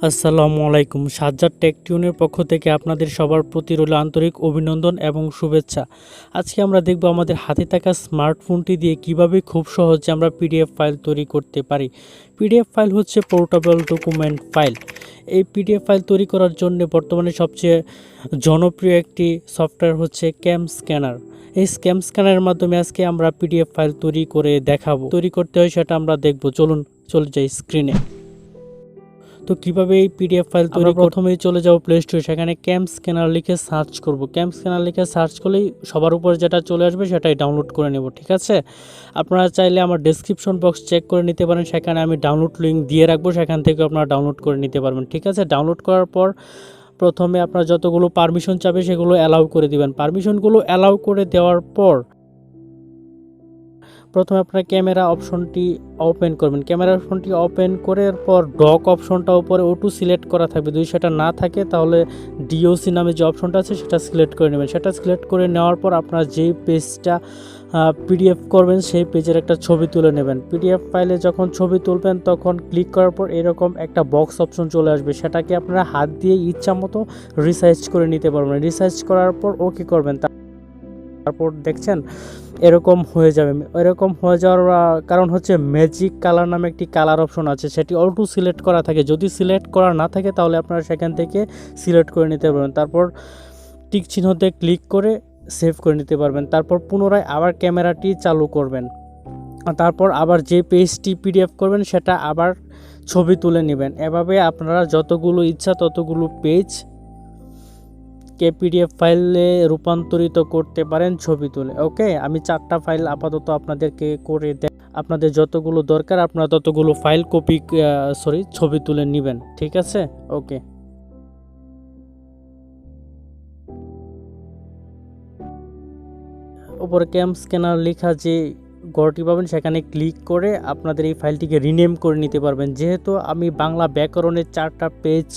আসসালামু আলাইকুম। সাজ্জাদ টেক টিউনের পক্ষ থেকে আপনাদের সবার প্রতি রইল আন্তরিক অভিনন্দন এবং শুভেচ্ছা। আজকে আমরা দেখব আমাদের হাতে থাকা স্মার্টফোনটি দিয়ে কিভাবে খুব সহজে আমরা পিডিএফ ফাইল তৈরি করতে পারি। পিডিএফ ফাইল হচ্ছে পোর্টেবল ডকুমেন্ট ফাইল। এই পিডিএফ ফাইল তৈরি করার জন্য বর্তমানে সবচেয়ে জনপ্রিয় একটি সফটওয়্যার হচ্ছে ক্যাম স্ক্যানার। এই স্ক্যাম স্ক্যানারের মাধ্যমে আজকে আমরা পিডিএফ ফাইল তৈরি করে দেখাবো। তৈরি করতে হয় সেটা আমরা দেখব। চলুন চলে যাই স্ক্রিনে। তো কিভাবে এই পিডিএফ ফাইল তৈরি, প্রথমেই চলে যাব প্লে স্টোরে, সেখানে ক্যাম স্ক্যানার লিখে সার্চ করব। ক্যাম স্ক্যানার লিখে সার্চ করলেই সবার উপরে যেটা চলে আসবে সেটাই ডাউনলোড করে নেব। ঠিক আছে, আপনারা চাইলে আমার ডেসক্রিপশন বক্স চেক করে নিতে পারেন, সেখানে আমি ডাউনলোড লিঙ্ক দিয়ে রাখবো, সেখান থেকে আপনারা ডাউনলোড করে নিতে পারবেন। ঠিক আছে, ডাউনলোড করার পর প্রথমে আপনার যতগুলো পারমিশন চাবে সেগুলো অ্যালাউ করে দিবেন। পারমিশনগুলো অ্যালাউ করে দেওয়ার পর প্রথমে আপনার ক্যামেরা অপশনটি ওপেন করবেন। ক্যামেরা অপশনটি ওপেন করার পর ডক অপশনটা উপরে ওটু সিলেক্ট করা থাকবে। যদি সেটা না থাকে তাহলে ডিওসি নামে যে অপশনটা আছে সেটা সিলেক্ট করে নেবেন। সেটা সিলেক্ট করে নেওয়ার পর আপনার যেই পেজটা পিডিএফ করবেন সেই পেজের একটা ছবি তুলে নেবেন। পিডিএফ ফাইলে যখন ছবি তুলবেন তখন ক্লিক করার পর এরকম একটা বক্স অপশন চলে আসবে, সেটাকে আপনারা হাত দিয়ে ইচ্ছা মতো রিসাইজ করে নিতে পারবেন। রিসাইজ করার পর ওকে করবেন। তারপর দেখছেন এরকম হয়ে যাবে। এরকম হয়ে যাওয়ার কারণ হচ্ছে ম্যাজিক কালার নামে একটি কালার অপশন আছে, সেটি অটো সিলেক্ট করা থাকে। যদি সিলেক্ট করা না থাকে তাহলে আপনারা সেখান থেকে সিলেক্ট করে নিতে পারবেন। তারপর টিক চিহ্নতে ক্লিক করে সেভ করে নিতে পারবেন। তারপর পুনরায় আবার ক্যামেরাটি চালু করবেন। তারপর আবার যে পেজটি পিডিএফ করবেন সেটা আবার ছবি তুলে নেবেন। এভাবে আপনারা যতগুলো ইচ্ছা ততগুলো পেজ পিডিএফ ফাইলে রূপান্তরিত করতে পারেন ছবি তুলে। ওকে, আমি 4টা ফাইল আপাতত আপনাদেরকে করে দেব। আপনাদের যতগুলো দরকার আপনারা ততগুলো ফাইল ছবি তুলে নেবেন। ঠিক আছে, ওকে। উপরে ক্যাম স্ক্যানার লেখা যে ঘরটি পাবেন সেখানে ক্লিক করে আপনাদের এই ফাইলটিকে রিনেম করে নিতে পারবেন। যেহেতু আমি বাংলা ব্যাকরণের 4টা পেজ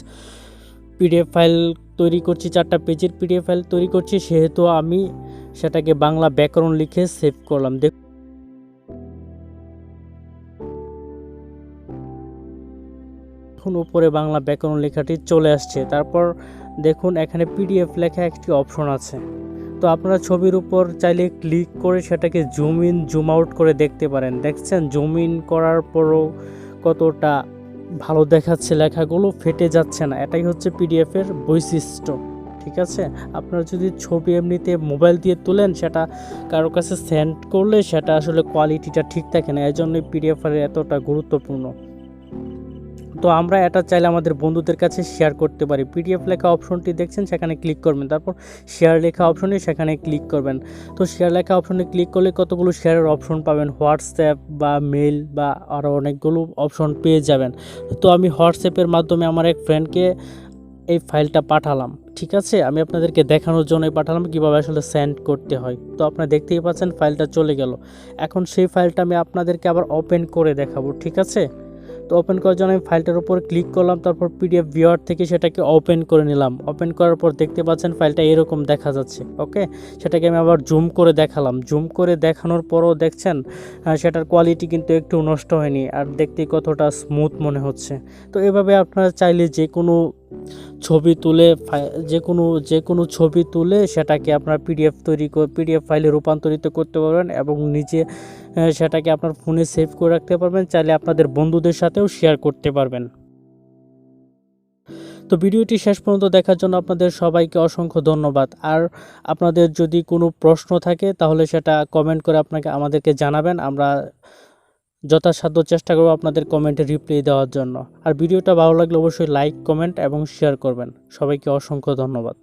পিডিএফ ফাইল তৈরি করছি, 4টা পেজের পিডিএফ ফাইল তৈরি করছি, সেহেতু আমি সেটাকে বাংলা ব্যাকরণ লিখে সেভ করলাম। দেখুন উপরে বাংলা ব্যাকরণ লেখাটি চলে আসছে। তারপর দেখুন এখানে পিডিএফ লেখা একটি অপশন আছে। তো আপনারা ছবির উপর চাইলে ক্লিক করে সেটাকে জুম ইন জুম আউট করে দেখতে পারেন। দেখছেন জুম ইন করার পরও কতটা ভালো দেখাচ্ছে, লেখাগুলো ফেটে যাচ্ছে না। এটাই হচ্ছে পিডিএফের বৈশিষ্ট্য। ঠিক আছে, আপনারা যদি ছবি এমনিতে মোবাইল দিয়ে তোলেন সেটা কারো কাছে সেন্ড করলে সেটা আসলে কোয়ালিটিটা ঠিক থাকে না, এই জন্যই পিডিএফের এতটা গুরুত্বপূর্ণ। তো আমরা এটা চাইলে আমাদের বন্ধুদের কাছে শেয়ার করতে পারি। পিডিএফ লেখা অপশনটি দেখছেন সেখানে ক্লিক করবেন, তারপর শেয়ার লেখা অপশনে সেখানে ক্লিক করবেন। তো শেয়ার লেখা অপশনে ক্লিক করলে কতগুলো শেয়ারের অপশন পাবেন, হোয়াটসঅ্যাপ বা মেল বা আরও অনেকগুলো অপশন পেয়ে যাবেন। তো আমি হোয়াটসঅ্যাপের মাধ্যমে আমার এক ফ্রেন্ডকে এই ফাইলটা পাঠালাম। ঠিক আছে, আমি আপনাদেরকে দেখানোর জন্যই পাঠালাম কীভাবে আসলে সেন্ড করতে হয়। তো আপনারা দেখতেই পাচ্ছেন ফাইলটা চলে গেল। এখন সেই ফাইলটা আমি আপনাদেরকে আবার ওপেন করে দেখাবো। ঠিক আছে, তো ওপেন করার জন্য আমি ফাইলটার উপর ক্লিক করলাম, তারপর পিডিএফ ভিউয়ার থেকে সেটাকে ওপেন করে নিলাম। ওপেন করার পর দেখতে পাচ্ছেন ফাইলটা এরকম দেখা যাচ্ছে। ওকে, সেটাকে আমি আবার জুম করে দেখালাম। জুম করে দেখানোর পরও দেখছেন সেটার কোয়ালিটি কিন্তু একটু নষ্ট হয়নি, আর দেখতে কতটা স্মুথ মনে হচ্ছে। তো এভাবে আপনারা চাইলে যে কোনো ছবি তুলে যে কোনো ছবি তুলে সেটাকে আপনার পিডিএফ ফাইলে রূপান্তরিত করতে পারবেন এবং নিজে সেটাকে আপনার ফোনে সেভ করে রাখতে পারবেন। চাইলে আপনাদের বন্ধুদের সাথেও শেয়ার করতে পারবেন। তো ভিডিওটি শেষ পর্যন্ত দেখার জন্য আপনাদের সবাইকে অসংখ্য ধন্যবাদ। আর আপনাদের যদি কোনো প্রশ্ন থাকে তাহলে সেটা কমেন্ট করে আমাদেরকে জানাবেন। আমরা যথাসাধ্য চেষ্টা করব আপনাদের কমেন্টে রিপ্লাই দেওয়ার জন্য। আর ভিডিওটা ভালো লাগলে অবশ্যই লাইক, কমেন্ট এবং শেয়ার করবেন। সবাইকে অসংখ্য ধন্যবাদ।